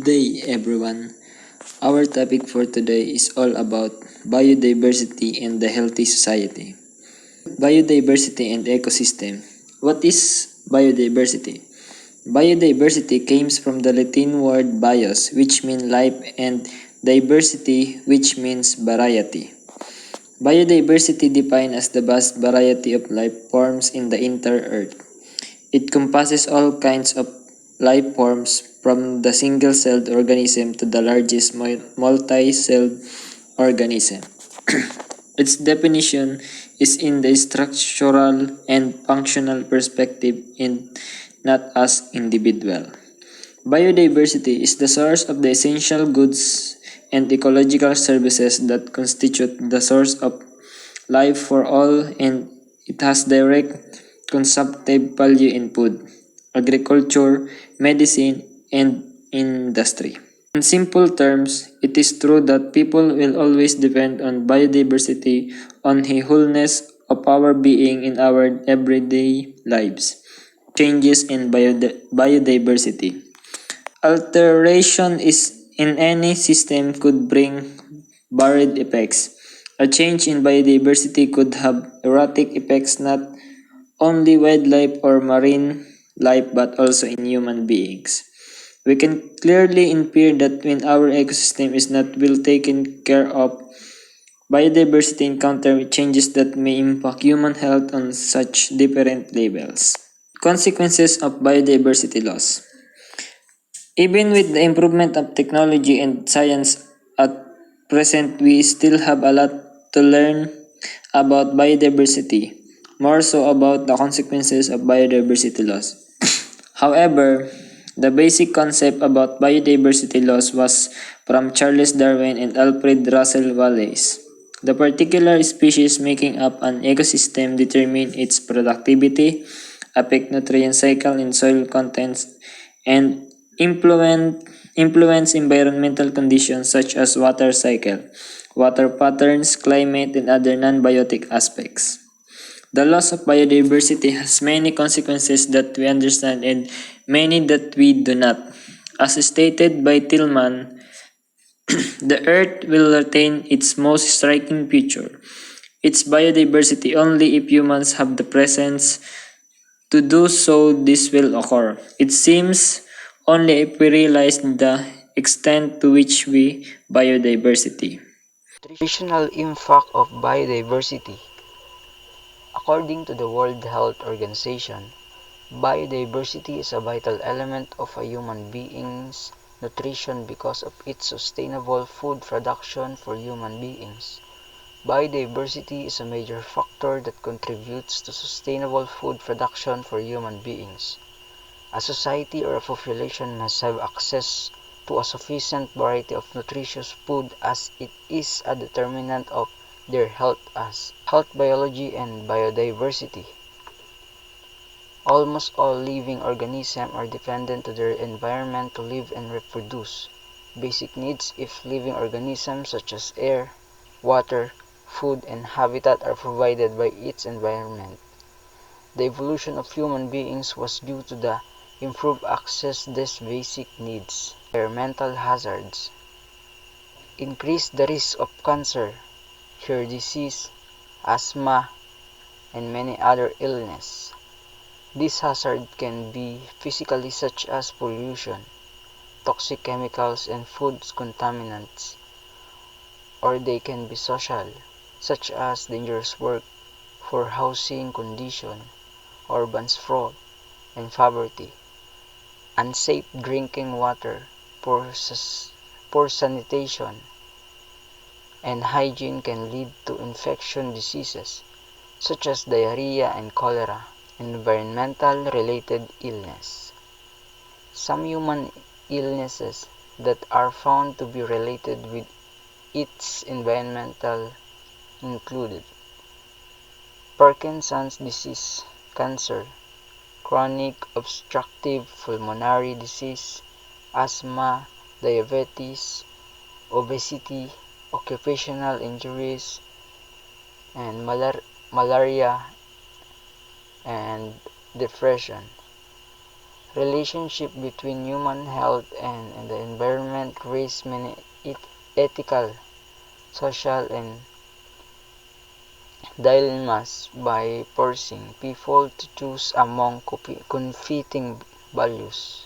Good day, everyone. Our topic for today is all about biodiversity and the healthy society. Biodiversity and ecosystem. What is biodiversity? Biodiversity comes from the Latin word bios, which means life, and diversity, which means variety. Biodiversity defined as the vast variety of life forms in the entire earth. It encompasses all kinds of life forms from the single-celled organism to the largest multi-celled organism. Its definition is in the structural and functional perspective and not as individual. Biodiversity is the source of the essential goods and ecological services that constitute the source of life for all, and it has direct consumptive value in food, agriculture, medicine, and industry. In simple terms, it is true that people will always depend on biodiversity on the wholeness of our being in our everyday lives. Changes in biodiversity. Alteration is in any system could bring varied effects. A change in biodiversity could have erratic effects not only wildlife or marine life but also in human beings. We can clearly infer that when our ecosystem is not well taken care of, biodiversity encounter changes that may impact human health on such different levels. Consequences of biodiversity loss. Even with the improvement of technology and science at present, we still have a lot to learn about biodiversity, more so about the consequences of biodiversity loss. However, the basic concept about biodiversity loss was from Charles Darwin and Alfred Russel Wallace. The particular species making up an ecosystem determine its productivity, affect nutrient cycle and soil contents, and influence environmental conditions such as water cycle, water patterns, climate, and other non-biotic aspects. The loss of biodiversity has many consequences that we understand and many that we do not. As stated by Tillman, the earth will retain its most striking feature, its biodiversity, only if humans have the presence to do so. This will occur. It seems only if we realize the extent to which we biodiversity. Nutritional impact of biodiversity. According to the World Health Organization, biodiversity is a vital element of a human being's nutrition because of its sustainable food production for human beings. Biodiversity is a major factor that contributes to sustainable food production for human beings. A society or a population must have access to a sufficient variety of nutritious food as it is a determinant of their health as health biology and biodiversity. Almost all living organisms are dependent to their environment to live and reproduce. Basic needs of living organisms such as air, water, food, and habitat are provided by its environment. The evolution of human beings was due to the improved access to these basic needs. Environmental hazards increase the risk of cancer, heart disease, asthma, and many other illnesses. These hazards can be physical such as pollution, toxic chemicals, and food contaminants, or they can be social, such as dangerous work, poor housing condition, urban sprawl, and poverty. Unsafe drinking water, poor sanitation, and hygiene can lead to infection diseases such as diarrhea and cholera. Environmental related illness. Some human illnesses that are found to be related with its environmental included Parkinson's disease, cancer, chronic obstructive pulmonary disease, asthma, diabetes, obesity, occupational injuries, and malaria and depression. Relationship between human health and the environment raise many ethical, social, and dilemmas by forcing people to choose among competing values.